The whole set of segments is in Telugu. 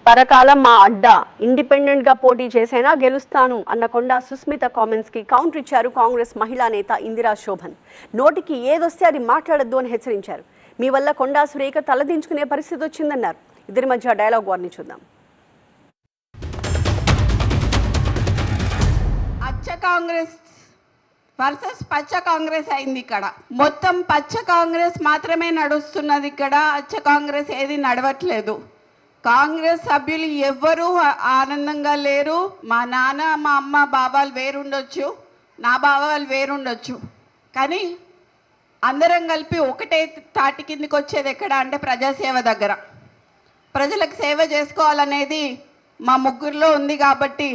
పరకాలం మా అడ్డా ఇండిపెండెంట్ గా పోటీ చేసేనా గెలుస్తాను అన్న కొండా సుస్మిత కామెంట్స్ కి కౌంటర్ ఇచ్చారు కాంగ్రెస్ మహిళా నేత ఇందిరా శోభన్. నోటికి ఏదొస్తే అది మాట్లాడొద్దు అని హెచ్చరించారు. మీ వల్ల కొండా సురేఖ తలదించుకునే పరిస్థితి వచ్చిందన్నారు. ఇద్దరి మధ్య డైలాగ్ వార్ని చూద్దాం. అచ్చ కాంగ్రెస్ వర్సెస్ పచ్చ కాంగ్రెస్ అయింది. ఇక్కడ మొత్తం పచ్చ కాంగ్రెస్ మాత్రమే నడుస్తున్నది. ఇక్కడ అచ్చ కాంగ్రెస్ ఏది నడవట్లేదు. కాంగ్రెస్ సభ్యులు ఎవ్వరూ ఆనందంగా లేరు. మా నాన్న మా అమ్మ బాబాలు వేరుండొచ్చు, నా బాబాలు వేరుండొచ్చు, కానీ అందరం కలిపి ఒకటే తాటి కిందికి వచ్చేది ఎక్కడ అంటే ప్రజాసేవ దగ్గర. ప్రజలకు సేవ చేసుకోవాలనేది మా ముగ్గురులో ఉంది కాబట్టి,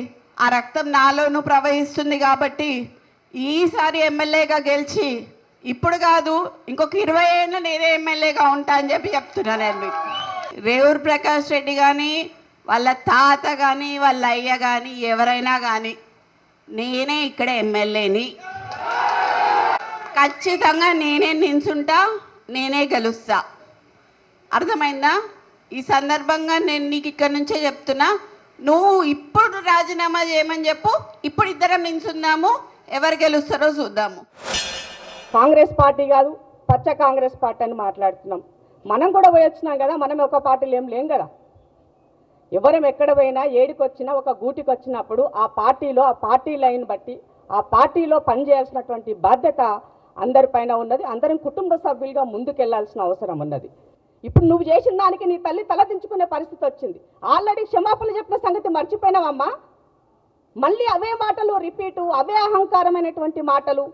ఆ రక్తం నాలోనూ ప్రవహిస్తుంది కాబట్టి ఈసారి ఎమ్మెల్యేగా గెలిచి ఇప్పుడు కాదు ఇంకొక 20 ఏళ్ళు నేనే ఎమ్మెల్యేగా ఉంటా అని చెప్పి చెప్తున్నాను. నేను రేవూరు ప్రకాష్ రెడ్డి కానీ వాళ్ళ తాత కానీ వాళ్ళ అయ్య కానీ ఎవరైనా కానీ నేనే ఇక్కడ ఎమ్మెల్యేని, ఖచ్చితంగా నేనే నించుంటా, నేనే గెలుస్తా. అర్థమైందా? ఈ సందర్భంగా నేను నీకు ఇక్కడ నుంచే చెప్తున్నా, నువ్వు ఇప్పుడు రాజీనామా చేయమని చెప్పు, ఇప్పుడు ఇద్దరం నించుందాము, ఎవరు గెలుస్తారో చూద్దాము. కాంగ్రెస్ పార్టీ కాదు పచ్చ కాంగ్రెస్ పార్టీ అని మాట్లాడుతున్నాం. మనం కూడా పోయి వచ్చినాం కదా, మనం ఒక పార్టీలో ఏం లేం కదా. ఎవరం ఎక్కడ పోయినా ఏడికి వచ్చినా ఒక గూటికి వచ్చినప్పుడు ఆ పార్టీలో ఆ పార్టీ లైన్ బట్టి ఆ పార్టీలో పనిచేయాల్సినటువంటి బాధ్యత అందరిపైన ఉన్నది. అందరం కుటుంబ సభ్యులుగా ముందుకెళ్లాల్సిన అవసరం ఉన్నది. ఇప్పుడు నువ్వు చేసిన దానికి నీ తల్లి తలదించుకునే పరిస్థితి వచ్చింది. ఆల్రెడీ క్షమాపణ చెప్పిన సంగతి మర్చిపోయినావమ్మా. మళ్ళీ అవే మాటలు రిపీటు, అవే అహంకారమైనటువంటి మాటలు.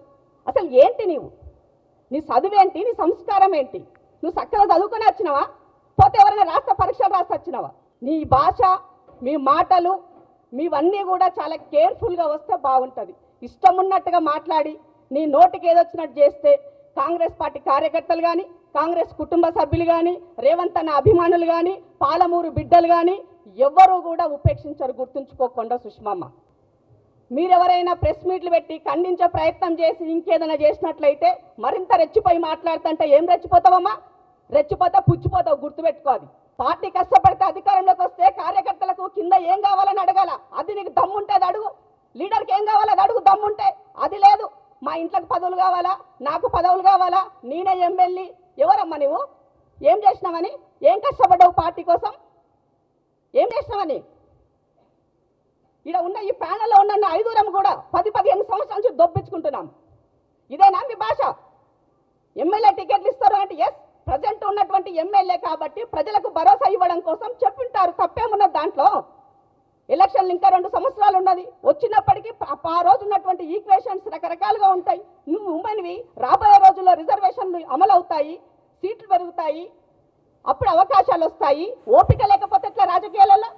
అసలు ఏంటి నీ చదువేంటి, నీ సంస్కారం ఏంటి? నువ్వు చక్కగా చదువుకొని వచ్చినావా, పోతే ఎవరైనా రాష్ట్ర పరీక్షలు రాసి వచ్చినావా? నీ భాష, మీ మాటలు, మీవన్నీ కూడా చాలా కేర్ఫుల్గా వస్తే బాగుంటుంది. ఇష్టం ఉన్నట్టుగా మాట్లాడి నీ నోటికి ఏదొచ్చినట్టు చేస్తే కాంగ్రెస్ పార్టీ కార్యకర్తలు కానీ, కాంగ్రెస్ కుటుంబ సభ్యులు కానీ, రేవంత్ అన్న అభిమానులు కానీ, పాలమూరు బిడ్డలు కానీ ఎవ్వరూ కూడా ఉపేక్షించరు. గుర్తుంచుకోకుండా సుష్మమ్మ, మీరెవరైనా ప్రెస్ మీట్లు పెట్టి ఖండించే ప్రయత్నం చేసి ఇంకేదైనా చేసినట్లయితే మరింత రెచ్చిపోయి మాట్లాడుతుంటే ఏం రెచ్చిపోతావమ్మా? రెచ్చిపోతా పుచ్చిపోతావు, గుర్తుపెట్టుకోవాలి. పార్టీ కష్టపడితే అధికారంలోకి వస్తే కార్యకర్తలకు కింద ఏం కావాలని అడగాల. అది నీకు దమ్ముంటే అది అడుగు. లీడర్కి ఏం కావాలో అది అడుగు, దమ్ముంటే. అది లేదు, మా ఇంట్లోకి పదవులు కావాలా, నాకు పదవులు కావాలా, నేనే ఎమ్మెల్యే. ఎవరమ్మా నువ్వు? ఏం చేసినావని? ఏం కష్టపడ్డావు పార్టీ కోసం? ఏం చేసినావని? ఇక్కడ ఉన్న ఈ ప్యానల్లో ఉన్న 5 కూడా 10-15 సంవత్సరాల నుంచి దొబ్బించుకుంటున్నాం. ఇదేనా మీ భాష? ఎమ్మెల్యే టికెట్లు ఇస్తారు అంటే ఎస్, ప్రజెంట్ ఉన్నటువంటి ఎమ్మెల్యే కాబట్టి ప్రజలకు భరోసా ఇవ్వడం కోసం చెప్పింటారు. తప్పేమున్నది దాంట్లో? ఎలక్షన్లు ఇంకా 2 సంవత్సరాలు ఉన్నది. వచ్చినప్పటికీ ఆ రోజు ఉన్నటువంటి ఈక్వేషన్స్ రకరకాలుగా ఉంటాయి. నువ్వు ఉమెన్వి, రాబోయే రోజుల్లో రిజర్వేషన్లు అమలు అవుతాయి, సీట్లు పెరుగుతాయి, అప్పుడు అవకాశాలు వస్తాయి. ఓపిక లేకపోతే ఎట్లా రాజకీయాలలో?